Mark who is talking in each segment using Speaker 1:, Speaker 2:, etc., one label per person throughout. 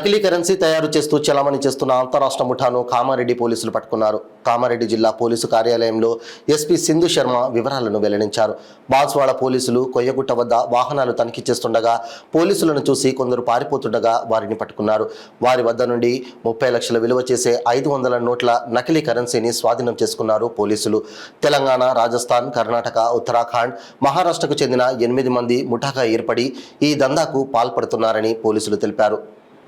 Speaker 1: నకిలీ కరెన్సీ తయారు చేస్తూ చలామణి చేస్తున్న అంతరాష్ట్ర ముఠాను కామారెడ్డి పోలీసులు పట్టుకున్నారు. కామారెడ్డి జిల్లా పోలీసు కార్యాలయంలో ఎస్పీ సింధు శర్మ వివరాలను వెల్లడించారు. బాన్స్వాడ పోలీసులు కొయ్యగుట్ట వద్ద వాహనాలు తనిఖీ చేస్తుండగా పోలీసులను చూసి కొందరు పారిపోతుండగా వారిని పట్టుకున్నారు. వారి వద్ద నుండి 30 లక్షల విలువ చేసే 500 నోట్ల నకిలీ కరెన్సీని స్వాధీనం చేసుకున్నారు పోలీసులు. తెలంగాణ, రాజస్థాన్, కర్ణాటక, ఉత్తరాఖండ్, మహారాష్ట్రకు చెందిన 8 మంది ముఠాగా ఏర్పడి ఈ దందాకు పాల్పడుతున్నారని పోలీసులు తెలిపారు.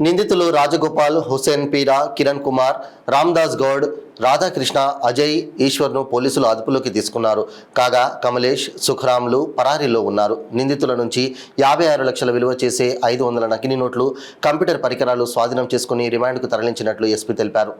Speaker 1: నిందితులు రాజగోపాల్, హుసేన్ పీరా, కిరణ్ కుమార్, రామ్దాస్ గౌడ్, రాధాకృష్ణ, అజయ్, ఈశ్వర్ను పోలీసులు అదుపులోకి తీసుకున్నారు. కాగా కమలేష్, సుఖరామ్లు పరారీలో ఉన్నారు. నిందితుల నుంచి 56 లక్షల విలువ చేసే 500 నకిలీ నోట్లు, కంప్యూటర్ పరికరాలు స్వాధీనం చేసుకుని రిమాండ్కు తరలించినట్లు ఎస్పీ తెలిపారు.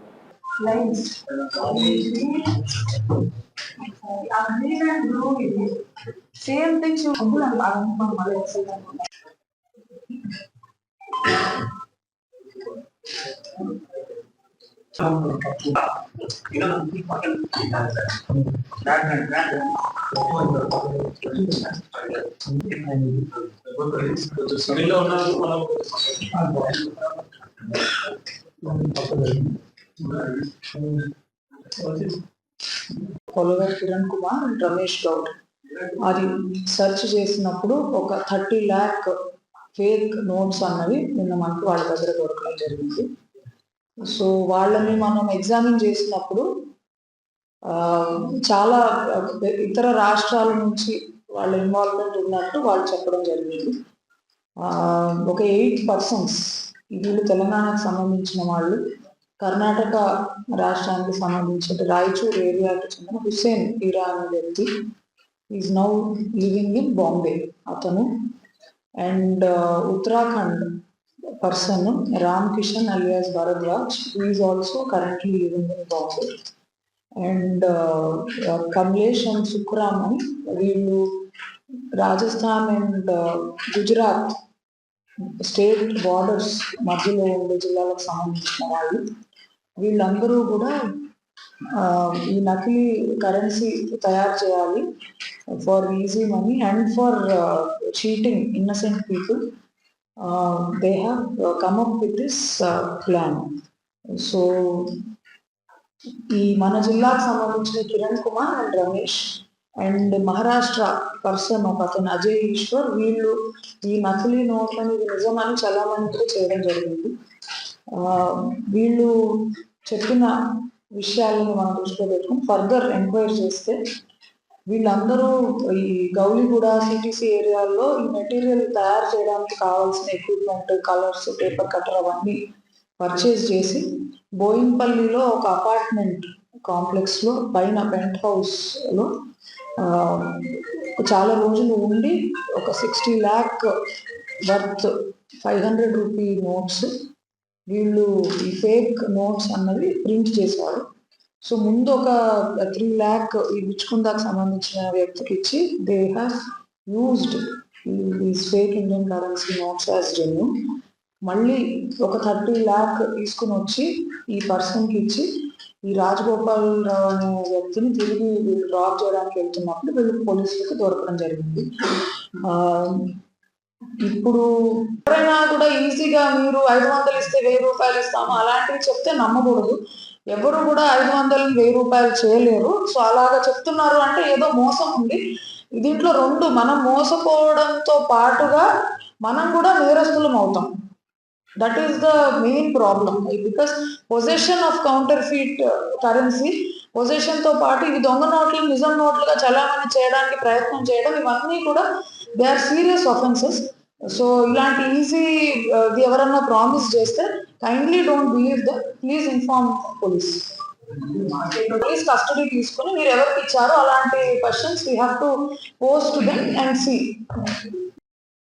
Speaker 2: కొలవర్ కిరణ్ కుమార్ అండ్ రమేష్ గౌడ్ అది సెర్చ్ చేసినప్పుడు ఒక 30 lakh ఫేక్ నోట్స్ అన్నవి నిన్న మనకు వాళ్ళ దగ్గర దొరకడం జరిగింది. సో వాళ్ళని మనం ఎగ్జామిన్ చేసినప్పుడు చాలా ఇతర రాష్ట్రాల నుంచి వాళ్ళ ఇన్వాల్వ్మెంట్ ఉన్నట్టు వాళ్ళు చెప్పడం జరిగింది. ఒక 8 persons వీళ్ళు తెలంగాణకు సంబంధించిన వాళ్ళు, కర్ణాటక రాష్ట్రానికి సంబంధించిన రాయచూర్ ఏరియాకి చెందిన హుసేన్ పీరా అనే వ్యక్తి is now living in Bombay అతను, and Uttarakhand person Ram Kishan alias Bharadwaj, who is also currently living in Bombay, and Kamlesh and Sukhram అని వీళ్ళు Rajasthan and Gujarat state borders మధ్యలో ఉండే జిల్లాలకు సంబంధించిన వాళ్ళు. వీళ్ళందరూ కూడా ఈ నకిలీ కరెన్సీ తయారు చేయాలి for easy money and for cheating innocent people. They have come up with this plan. So ఈ మన జిల్లాకు సంబంధించిన Kiran Kumar and Ramesh and Maharashtra person ఒక అతను అజయ్, ఈశ్వర్, వీళ్ళు ఈ నకిలీ నోట్లని ఇది నిజమని చలామణి కూడా చేయడం జరిగింది. వీళ్ళు చెప్పిన విషయాలను మనం దృష్టిలో పెట్టుకుని ఫర్దర్ ఎంక్వైరీ చేస్తే వీళ్ళందరూ ఈ గౌలిగూడ సిటీసీ ఏరియాల్లో ఈ మెటీరియల్ తయారు చేయడానికి కావాల్సిన ఎక్విప్మెంట్, కలర్స్, పేపర్ కట్టర్ అవన్నీ పర్చేజ్ చేసి బోయిన్పల్లిలో ఒక అపార్ట్మెంట్ కాంప్లెక్స్ లో పైన పెంట్ హౌస్ లో చాలా రోజులు ఉండి ఒక 60 lakh వర్త్ 500 రూపీ నోట్స్ వీళ్ళు ఈ ఫేక్ నోట్స్ అన్నది ప్రింట్ చేశారు. సో ముందు ఒక 3 lakh ఈ విచ్చుకుందాకు సంబంధించిన వ్యక్తికి ఇచ్చి they have used these fake Indian currency notes as genuine. మళ్ళీ ఒక 30 lakh తీసుకుని వచ్చి ఈ పర్సన్కి ఇచ్చి ఈ రాజగోపాల్ రావు అనే వ్యక్తిని తిరిగి వీళ్ళు డ్రాప్ చేయడానికి వెళ్తున్నప్పుడు వీళ్ళు పోలీసులకు దొరకడం జరిగింది. ఇప్పుడు ఎవరైనా కూడా ఈజీగా మీరు 500 ఇస్తే 1000 రూపాయలు ఇస్తాము అలాంటివి చెప్తే నమ్మకూడదు. ఎవరు కూడా 500 1000 రూపాయలు చేయలేరు. సో అలాగా చెప్తున్నారు అంటే ఏదో మోసం ఉంది దీంట్లో. 2 మనం మోసపోవడంతో పాటుగా మనం కూడా నేరస్తులం అవుతాం. That is the main problem. Because possession of counterfeit currency, possession తో పాటు ఇవి దొంగ నోట్లు నిజం నోట్లుగా చలామణి చేయడానికి ప్రయత్నం చేయడం, ఇవన్నీ కూడా they are serious offences. So ఇలాంటి ఈజీ ఎవరన్నా ప్రామిస్ చేస్తే kindly don't believe that. Please inform police. Police custody తీసుకుని మీరు ఎవరికి ఇచ్చారో అలాంటి questions we have to post them and see.